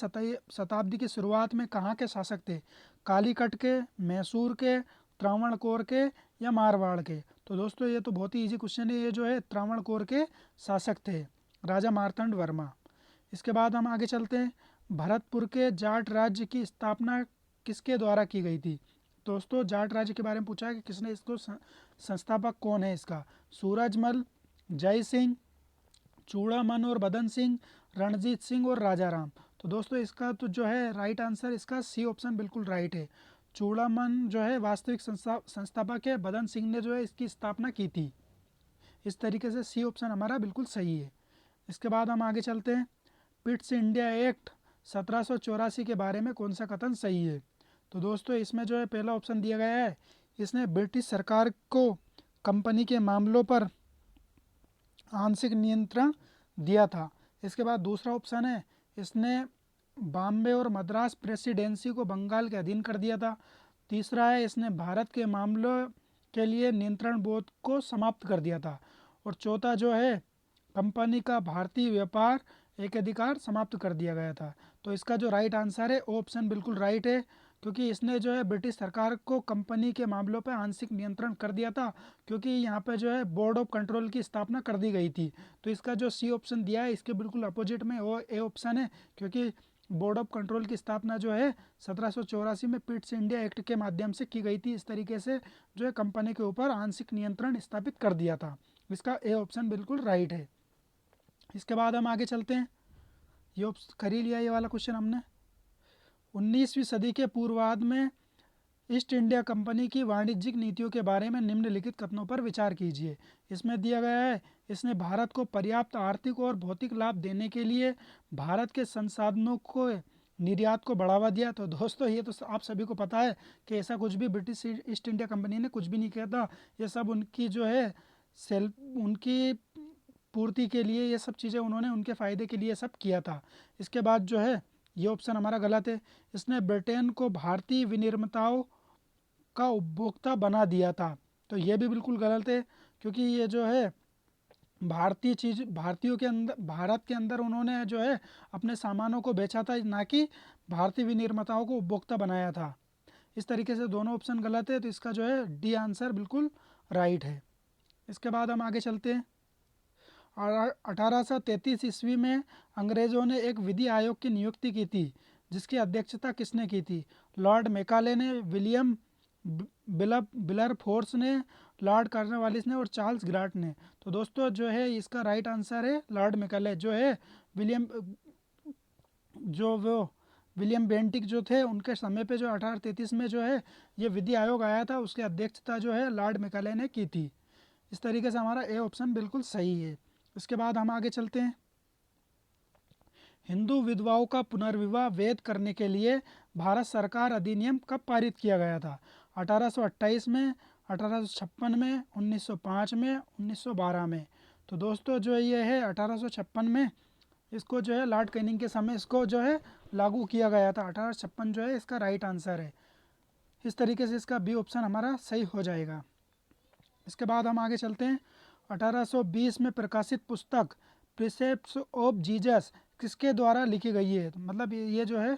शताब्दी की शुरुआत में कहाँ के शासक थे? कालीकट के, मैसूर के, त्रावणकोर के या मारवाड़ के? तो दोस्तों ये तो बहुत ही इजी क्वेश्चन है। ये जो है त्रावणकोर के शासक थे राजा मार्तंड वर्मा। इसके बाद हम आगे चलते हैं। भरतपुर के जाट राज्य की स्थापना किसके द्वारा की गई थी? दोस्तों जाट राज्य के बारे में पूछा है कि किसने इसको संस्थापक कौन है इसका? सूरजमल, जय सिंह, चूड़ामन और बदन सिंह, रणजीत सिंह और राजा राम। तो दोस्तों इसका तो जो है राइट आंसर इसका सी ऑप्शन बिल्कुल राइट है। चूड़ामन जो है वास्तविक संस्थापक है, बदन सिंह ने जो है इसकी स्थापना की थी। इस तरीके से सी ऑप्शन हमारा बिल्कुल सही है। इसके बाद हम आगे चलते हैं। पिट्स इंडिया एक्ट 1784 के बारे में कौन सा कथन सही है? तो दोस्तों इसमें जो है पहला ऑप्शन दिया गया है, इसने ब्रिटिश सरकार को कंपनी के मामलों पर आंशिक नियंत्रण दिया था। इसके बाद दूसरा ऑप्शन है, इसने बॉम्बे और मद्रास प्रेसिडेंसी को बंगाल के अधीन कर दिया था। तीसरा है, इसने भारत के मामलों के लिए नियंत्रण बोर्ड को समाप्त कर दिया था। और चौथा जो है, कंपनी का भारतीय व्यापार एक अधिकार समाप्त कर दिया गया था। तो इसका जो राइट आंसर है ऑप्शन बिल्कुल राइट है, क्योंकि इसने जो है ब्रिटिश सरकार को कंपनी के मामलों पर आंशिक नियंत्रण कर दिया था, क्योंकि यहाँ पे जो है बोर्ड ऑफ कंट्रोल की स्थापना कर दी गई थी। तो इसका जो सी ऑप्शन दिया है इसके बिल्कुल अपोजिट में वो ए ऑप्शन है, क्योंकि बोर्ड ऑफ कंट्रोल की स्थापना जो है 1784 में पिट्स इंडिया एक्ट के माध्यम से की गई थी। इस तरीके से जो है कंपनी के ऊपर आंशिक नियंत्रण स्थापित कर दिया था। इसका ए ऑप्शन बिल्कुल राइट है। इसके बाद हम आगे चलते हैं। कर ही लिया ये वाला क्वेश्चन हमने। 19वीं सदी के पूर्वार्ध में ईस्ट इंडिया कंपनी की वाणिज्यिक नीतियों के बारे में निम्नलिखित कथनों पर विचार कीजिए। इसमें दिया गया है, इसने भारत को पर्याप्त आर्थिक और भौतिक लाभ देने के लिए भारत के संसाधनों को निर्यात को बढ़ावा दिया। तो दोस्तों ये तो आप सभी को पता है कि ऐसा कुछ भी ब्रिटिश ईस्ट इंडिया कंपनी ने कुछ भी नहीं किया था। ये सब उनकी जो है सेल्फ उनकी पूर्ति के लिए ये सब चीज़ें उन्होंने उनके फ़ायदे के लिए सब किया था। इसके बाद जो है ये ऑप्शन हमारा गलत है। इसने ब्रिटेन को भारतीय विनिर्माताओं का उपभोक्ता बना दिया था। तो ये भी बिल्कुल गलत है, क्योंकि ये जो है भारतीयों के अंदर, भारत के अंदर उन्होंने जो है अपने सामानों को बेचा था, ना कि भारतीय विनिर्माताओं को उपभोक्ता बनाया था। इस तरीके से दोनों ऑप्शन गलत है, तो इसका जो है डी आंसर बिल्कुल राइट है। इसके बाद हम आगे चलते हैं। 1833 ईस्वी में अंग्रेज़ों ने एक विधि आयोग की नियुक्ति की थी, जिसकी अध्यक्षता किसने की थी? लॉर्ड मैकाले ने, विलियम बिलरफोर्स ने, लॉर्ड कॉर्नवालिस ने और चार्ल्स ग्रांट ने। तो दोस्तों जो है इसका राइट आंसर है लॉर्ड मैकाले। जो है विलियम जो वो विलियम बेंटिक जो थे, उनके समय पे जो 1833 में जो है ये विधि आयोग आया था, उसकी अध्यक्षता जो है लॉर्ड मैकाले ने की थी। इस तरीके से हमारा ए ऑप्शन बिल्कुल सही है। इसके बाद हम आगे चलते हैं। हिंदू विधवाओं का पुनर्विवाह वैध करने के लिए भारत सरकार अधिनियम कब पारित किया गया था? 1828 में, 1856 में, 1905 में, 1912 में। तो दोस्तों जो ये है 1856 में, इसको जो है लॉर्ड कैनिंग के समय इसको जो है लागू किया गया था। 1856 जो है इसका राइट आंसर है। इस तरीके से इसका बी ऑप्शन हमारा सही हो जाएगा। इसके बाद हम आगे चलते हैं। 1820 में प्रकाशित पुस्तक प्रिसेप्ट्स ऑफ जीसस किसके द्वारा लिखी गई है? तो मतलब ये जो है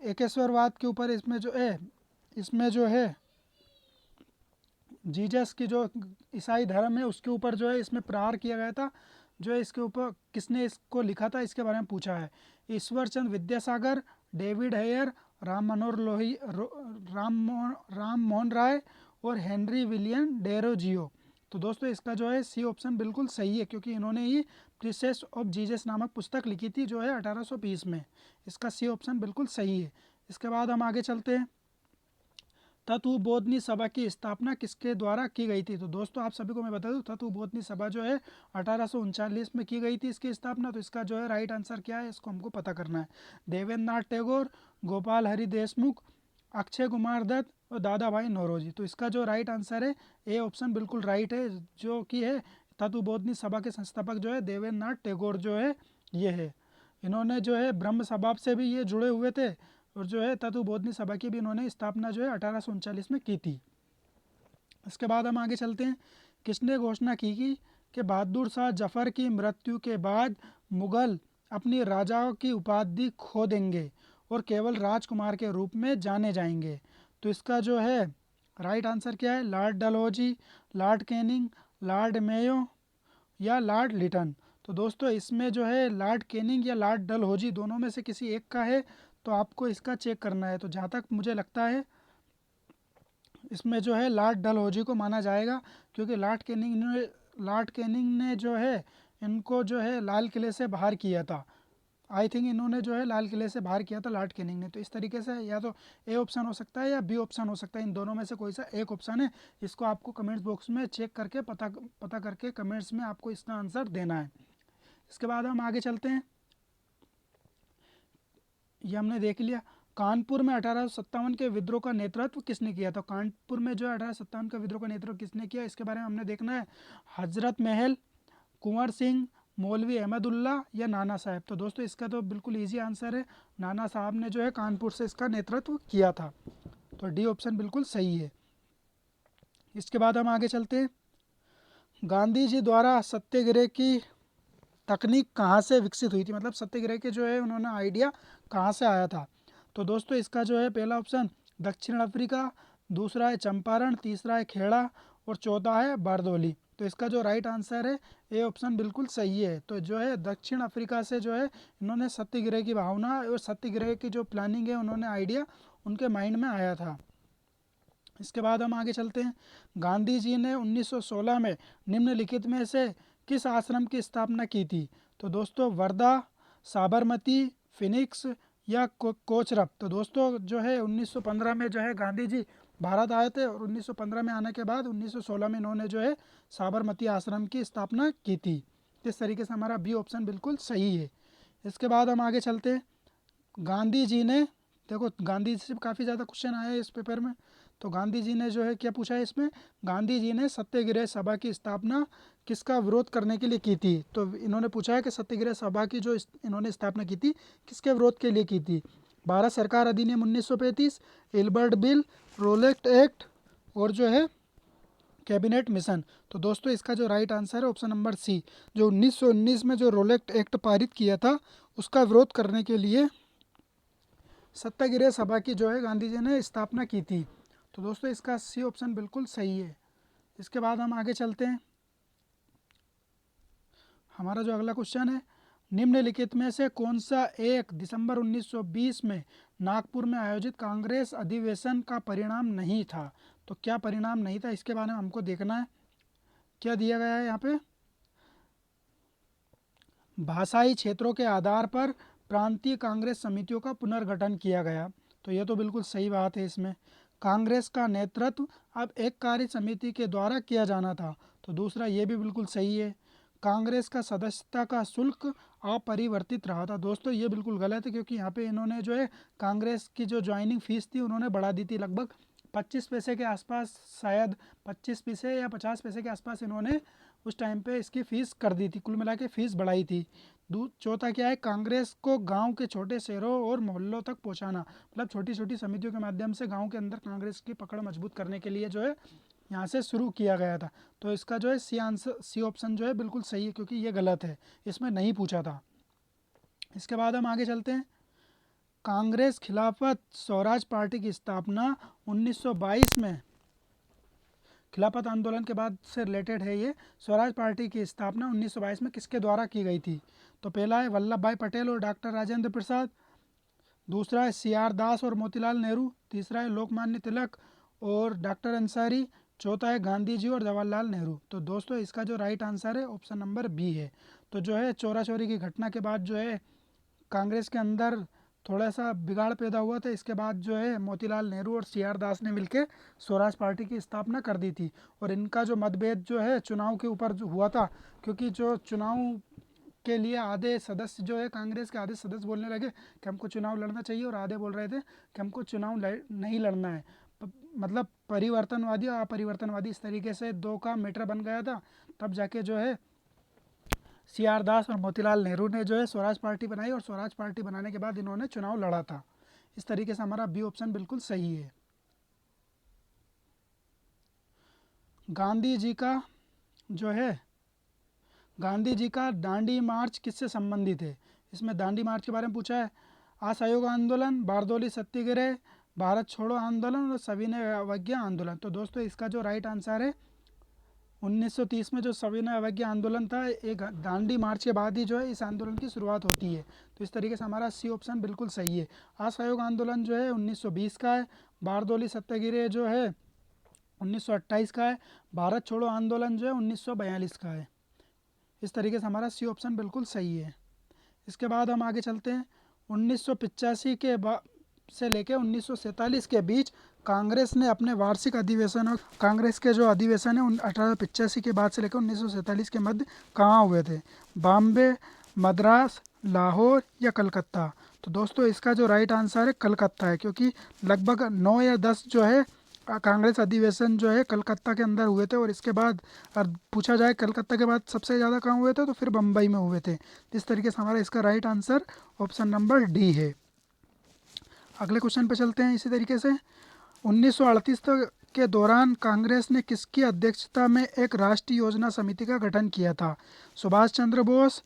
एकेश्वरवाद के ऊपर इसमें जो है जीसस की जो ईसाई धर्म है उसके ऊपर जो है इसमें प्रहार किया गया था। जो है इसके ऊपर किसने इसको लिखा था, इसके बारे में पूछा है। ईश्वर चंद्र विद्यासागर, डेविड हेयर, राम मोहन राय और हेनरी विलियम डेरोजियो। तो दोस्तों इसका जो है सी ऑप्शन बिल्कुल सही है, क्योंकि इन्होंने ही प्रिसेस ऑफ जीसस नामक पुस्तक लिखी थी जो है 1820 में। इसका सी ऑप्शन बिल्कुल सही है। इसके बाद हम आगे चलते हैं। तत्वबोधनी सभा की स्थापना किसके द्वारा की गई थी? तो दोस्तों आप सभी को मैं बता दूं, तत्वबोधनी सभा जो है 1839 में की गई थी इसकी स्थापना। तो इसका जो है राइट आंसर क्या है, इसको हमको पता करना है। देवेंद्र नाथ टैगोर, गोपाल हरि देशमुख, अक्षय कुमार दत्त और दादा भाई नौरोजी। तो इसका जो राइट आंसर है ए ऑप्शन बिल्कुल राइट है, जो कि है तत्वबोधनी सभा के संस्थापक जो है देवेंद्र नाथ टैगोर जो है ये है। इन्होंने जो है ब्रह्म सभा से भी ये जुड़े हुए थे, और जो है तत्वबोधनी सभा की भी इन्होंने स्थापना जो है 1839 में की थी। इसके बाद हम आगे चलते हैं। किसने घोषणा की कि बहादुर शाह जफर की मृत्यु के बाद मुगल अपनी राजाओं की उपाधि खो देंगे और केवल राजकुमार के रूप में जाने जाएंगे? तो इसका जो है राइट आंसर क्या है? Lord Dalhousie, Lord Canning, Lord Mayo या लॉर्ड लिटन। तो दोस्तों इसमें जो है लॉर्ड कैनिंग या लॉर्ड डलहौजी दोनों में से किसी एक का है, तो आपको इसका चेक करना है। तो जहाँ तक मुझे लगता है इसमें जो है लॉर्ड डलहौजी को माना जाएगा, क्योंकि लॉर्ड कैनिंग ने जो है इनको जो है लाल किले से बाहर किया था। आई थिंक इन्होंने जो है लाल किले से बाहर किया था लॉर्ड कैनिंग ने। तो इस तरीके से या तो ए ऑप्शन हो सकता है या बी ऑप्शन हो सकता है, इन दोनों में से कोई सा एक ऑप्शन है। इसको आपको कमेंट्स बॉक्स में चेक करके पता करके कमेंट्स में आपको इसका आंसर देना है। इसके बाद हम आगे चलते हैं। ये हमने देख लिया। कानपुर में 1857 के विद्रोह का नेतृत्व किसने किया? तो कानपुर में जो है 1857 का विद्रोह का नेतृत्व किसने किया, इसके बारे में हमने देखना है। हजरत महल, कुंवर सिंह, मौलवी अहमदुल्ला या नाना साहब। तो दोस्तों इसका तो बिल्कुल इजी आंसर है, नाना साहब ने जो है कानपुर से इसका नेतृत्व किया था। तो डी ऑप्शन बिल्कुल सही है। इसके बाद हम आगे चलते हैं। गांधी जी द्वारा सत्याग्रह की तकनीक कहाँ से विकसित हुई थी? मतलब सत्याग्रह के जो है उन्होंने आइडिया कहाँ से आया था? तो दोस्तों इसका जो है पहला ऑप्शन दक्षिण अफ्रीका, दूसरा है चंपारण, तीसरा है खेड़ा और चौथा है बारदौली। तो इसका जो राइट आंसर है ए ऑप्शन बिल्कुल सही है। तो जो है दक्षिण अफ्रीका से जो है इन्होंने सत्याग्रह की भावना और सत्याग्रह की जो प्लानिंग है उन्होंने आइडिया उनके माइंड में आया था। इसके बाद हम आगे चलते हैं। गांधी जी ने 1916 में निम्नलिखित में से किस आश्रम की स्थापना की थी? तो दोस्तों वर्धा, साबरमती, फिनिक्स या कोचरब। तो दोस्तों जो है 1915 में जो है गांधी जी भारत आए थे और 1915 में आने के बाद 1916 में इन्होंने जो है साबरमती आश्रम की स्थापना की थी। इस तरीके से हमारा बी ऑप्शन बिल्कुल सही है। इसके बाद हम आगे चलते हैं। गांधी जी ने, देखो गांधी जी से काफ़ी ज़्यादा क्वेश्चन आया है इस पेपर में। तो गांधी जी ने जो है क्या पूछा है इसमें, गांधी जी ने सत्याग्रह सभा की स्थापना किसका विरोध करने के लिए की थी। तो इन्होंने पूछा है कि सत्याग्रह सभा की जो इन्होंने स्थापना की थी किसके विरोध के लिए की थी। भारत सरकार अधिनियम 1935, एल्बर्ट बिल, रोलेट एक्ट और जो है कैबिनेट मिशन। तो दोस्तों इसका जो राइट आंसर है ऑप्शन नंबर सी, जो 1919 में जो रोलेट एक्ट पारित किया था उसका विरोध करने के लिए सत्याग्रह सभा की जो है गांधी जी ने स्थापना की थी। तो दोस्तों इसका सी ऑप्शन बिल्कुल सही है। इसके बाद हम आगे चलते हैं। हमारा जो अगला क्वेश्चन है, निम्नलिखित में से कौन सा एक दिसंबर 1920 में नागपुर में आयोजित कांग्रेस अधिवेशन का परिणाम नहीं था। तो क्या परिणाम नहीं था इसके बारे में हमको देखना है। क्या दिया गया है यहाँ पे, भाषाई क्षेत्रों के आधार पर प्रांतीय कांग्रेस समितियों का पुनर्गठन किया गया। तो यह तो बिल्कुल सही बात है। इसमें कांग्रेस का नेतृत्व अब एक कार्य समिति के द्वारा किया जाना था। तो दूसरा ये भी बिल्कुल सही है। कांग्रेस का सदस्यता का शुल्क अपरिवर्तित रहा था। दोस्तों ये बिल्कुल गलत है, क्योंकि यहाँ पे इन्होंने जो है कांग्रेस की जो ज्वाइनिंग फीस थी उन्होंने बढ़ा दी थी, लगभग 25 पैसे के आसपास, शायद 25 पैसे या 50 पैसे के आसपास इन्होंने उस टाइम पे इसकी फ़ीस कर दी थी, कुल मिला के फ़ीस बढ़ाई थी। चौथा क्या है, कांग्रेस को गांव के छोटे शहरों और मोहल्लों तक पहुंचाना, मतलब छोटी छोटी समितियों के माध्यम से गांव के अंदर कांग्रेस की पकड़ मजबूत करने के लिए जो है यहाँ से शुरू किया गया था। तो इसका जो है सी आंसर, सी ऑप्शन जो है बिल्कुल सही है, क्योंकि ये गलत है, इसमें नहीं पूछा था। इसके बाद हम आगे चलते हैं। कांग्रेस खिलाफत स्वराज पार्टी की स्थापना 1922 में, खिलाफत आंदोलन के बाद से रिलेटेड है ये, स्वराज पार्टी की स्थापना 1922 में किसके द्वारा की गई थी। तो पहला है वल्लभ भाई पटेल और डॉक्टर राजेंद्र प्रसाद, दूसरा है सी आर दास और मोतीलाल नेहरू, तीसरा है लोकमान्य तिलक और डॉक्टर अंसारी, चौथा है गांधी जी और जवाहरलाल नेहरू। तो दोस्तों इसका जो राइट आंसर है ऑप्शन नंबर बी है। तो जो है चोरा चोरी की घटना के बाद जो है कांग्रेस के अंदर थोड़ा सा बिगाड़ पैदा हुआ था। इसके बाद जो है मोतीलाल नेहरू और सी आर दास ने मिलकर स्वराज पार्टी की स्थापना कर दी थी। और इनका जो मतभेद जो है चुनाव के ऊपर जो हुआ था, क्योंकि जो चुनाव के लिए आधे सदस्य जो है कांग्रेस के आधे सदस्य बोलने लगे कि हमको चुनाव लड़ना चाहिए और आधे बोल रहे थे कि हमको चुनाव नहीं लड़ना है। मतलब परिवर्तनवादी और अपरिवर्तनवादी, इस तरीके से दो का मैटर बन गया था। तब जाके जो है सी आर दास और मोतीलाल नेहरू ने जो है स्वराज पार्टी बनाई और स्वराज पार्टी बनाने के बाद इन्होंने चुनाव लड़ा था। इस तरीके से हमारा बी ऑप्शन बिल्कुल सही है। गांधी जी का जो है, गांधी जी का दांडी मार्च किससे संबंधित है। इसमें दांडी मार्च के बारे में पूछा है। असहयोग आंदोलन, बारदोली सत्याग्रह, भारत छोड़ो आंदोलन और सविनय अवज्ञा आंदोलन। तो दोस्तों इसका जो राइट आंसर है 1930 में जो सविनय अवज्ञा आंदोलन था, एक दांडी मार्च के बाद ही जो है इस आंदोलन की शुरुआत होती है। तो इस तरीके से हमारा सी ऑप्शन बिल्कुल सही है। असहयोग आंदोलन जो है 1920 का है, बारदोली सत्याग्रह जो है 1928 का है, भारत छोड़ो आंदोलन जो है 1942 का है। इस तरीके से हमारा सी ऑप्शन बिल्कुल सही है। इसके बाद हम आगे चलते हैं। 1985 के से लेकर 1947 के बीच कांग्रेस ने अपने वार्षिक अधिवेशन, और कांग्रेस के जो अधिवेशन है 1885 के बाद से लेकर 1947 के मध्य कहाँ हुए थे, बॉम्बे, मद्रास, लाहौर या कलकत्ता। तो दोस्तों इसका जो राइट आंसर है कलकत्ता है, क्योंकि लगभग 9 या 10 जो है कांग्रेस अधिवेशन जो है कलकत्ता के अंदर हुए थे। और इसके बाद और पूछा जाए कलकत्ता के बाद सबसे ज़्यादा कहाँ हुए थे, तो फिर बम्बई में हुए थे। इस तरीके से हमारा इसका right answer option number D है। अगले क्वेश्चन पे चलते हैं। इसी तरीके से 1938 के दौरान कांग्रेस ने किसकी अध्यक्षता में एक राष्ट्रीय योजना समिति का गठन किया था। सुभाष चंद्र बोस,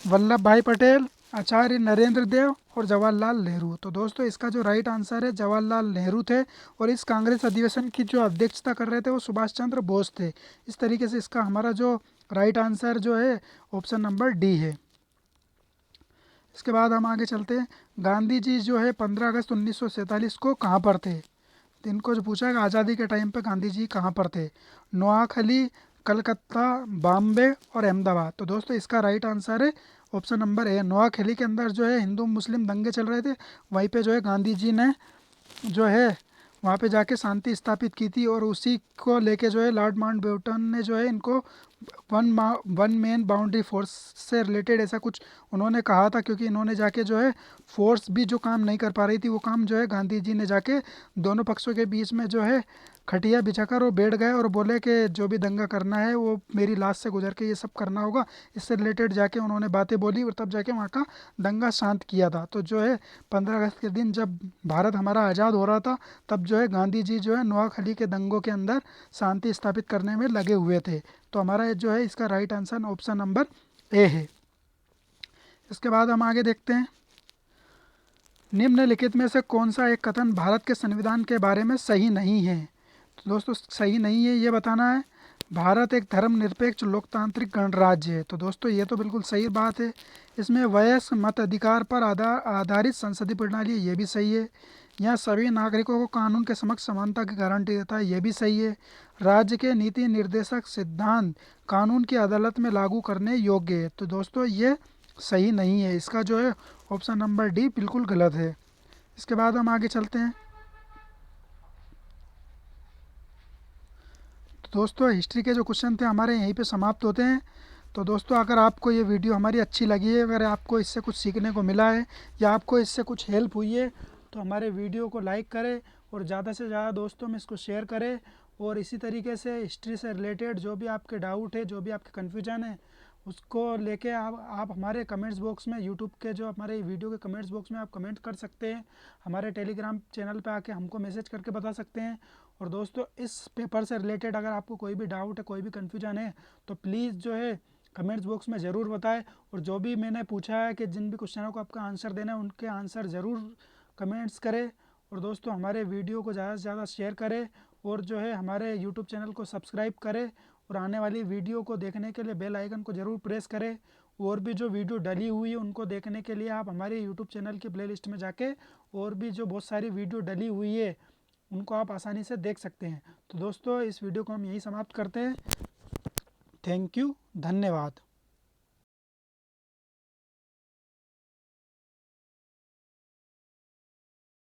वल्लभ भाई पटेल, आचार्य नरेंद्र देव और जवाहरलाल नेहरू। तो दोस्तों इसका जो राइट आंसर है जवाहरलाल नेहरू थे, और इस कांग्रेस अधिवेशन की जो अध्यक्षता कर रहे थे वो सुभाष चंद्र बोस थे। इस तरीके से इसका हमारा जो राइट आंसर जो है ऑप्शन नंबर डी है। इसके बाद हम आगे चलते हैं। गांधी जी जो है 15 अगस्त 1947 को कहाँ पर थे। तो इनको जो पूछा है आज़ादी के टाइम पे गांधी जी कहाँ पर थे, नोआखली, कलकत्ता, बॉम्बे और अहमदाबाद। तो दोस्तों इसका राइट आंसर है ऑप्शन नंबर ए, नोआखली के अंदर जो है हिंदू मुस्लिम दंगे चल रहे थे, वहीं पे जो है गांधी जी ने जो है वहाँ पे जाके शांति स्थापित की थी और उसी को लेके जो है लॉर्ड माउंटबेटन ने जो है इनको वन मैन बाउंड्री फोर्स से रिलेटेड ऐसा कुछ उन्होंने कहा था, क्योंकि इन्होंने जाके जो है फोर्स भी जो काम नहीं कर पा रही थी वो काम जो है गांधी जी ने जाके दोनों पक्षों के बीच में जो है खटिया बिछाकर वो बैठ गए और बोले कि जो भी दंगा करना है वो मेरी लाश से गुजर के ये सब करना होगा। इससे रिलेटेड जाके उन्होंने बातें बोली और तब जाके वहाँ का दंगा शांत किया था। तो जो है 15 अगस्त के दिन जब भारत हमारा आज़ाद हो रहा था तब जो है गांधी जी जो है नोआखली के दंगों के अंदर शांति स्थापित करने में लगे हुए थे। तो हमारा जो है इसका right answer option number A है। इसके बाद हम आगे देखते हैं, निम्नलिखित में से कौन सा एक कथन भारत के संविधान के बारे में सही नहीं है। तो दोस्तों सही नहीं है ये बताना है। भारत एक धर्मनिरपेक्ष लोकतांत्रिक गणराज्य है। तो दोस्तों ये तो बिल्कुल सही बात है। इसमें वयस्क मत अधिकार पर आधारित संसदीय प्रणाली है, ये भी सही है। यहाँ सभी नागरिकों को कानून के समक्ष समानता की गारंटी देता है, ये भी सही है। राज्य के नीति निर्देशक सिद्धांत कानून की अदालत में लागू करने योग्य है। तो दोस्तों ये सही नहीं है, इसका जो है ऑप्शन नंबर डी बिल्कुल गलत है। इसके बाद हम आगे चलते हैं। तो दोस्तों हिस्ट्री के जो क्वेश्चन थे हमारे यहीं पे समाप्त होते हैं। तो दोस्तों अगर आपको ये वीडियो हमारी अच्छी लगी है, अगर आपको इससे कुछ सीखने को मिला है या आपको इससे कुछ हेल्प हुई है तो हमारे वीडियो को लाइक करें और ज़्यादा से ज़्यादा दोस्तों में इसको शेयर करें। और इसी तरीके से हिस्ट्री से रिलेटेड जो भी आपके डाउट है, जो भी आपके कन्फ्यूजन है, उसको लेके आप हमारे कमेंट्स बॉक्स में, यूट्यूब के जो हमारे वीडियो के कमेंट्स बॉक्स में आप कमेंट कर सकते हैं। हमारे टेलीग्राम चैनल पे आके हमको मैसेज करके बता सकते हैं। और दोस्तों इस पेपर से रिलेटेड अगर आपको कोई भी डाउट है, कोई भी कन्फ्यूजन है तो प्लीज़ जो है कमेंट्स बॉक्स में ज़रूर बताएं। और जो भी मैंने पूछा है कि जिन भी क्वेश्चनों को आपका आंसर देना है उनके आंसर ज़रूर कमेंट्स करें। और दोस्तों हमारे वीडियो को ज़्यादा से ज़्यादा शेयर करें और जो है हमारे यूट्यूब चैनल को सब्सक्राइब करें और आने वाली वीडियो को देखने के लिए बेल आइकन को ज़रूर प्रेस करें। और भी जो वीडियो डली हुई है उनको देखने के लिए आप हमारे यूट्यूब चैनल की प्लेलिस्ट में जाके और भी जो बहुत सारी वीडियो डली हुई है उनको आप आसानी से देख सकते हैं। तो दोस्तों इस वीडियो को हम यहीं समाप्त करते हैं। थैंक यू, धन्यवाद।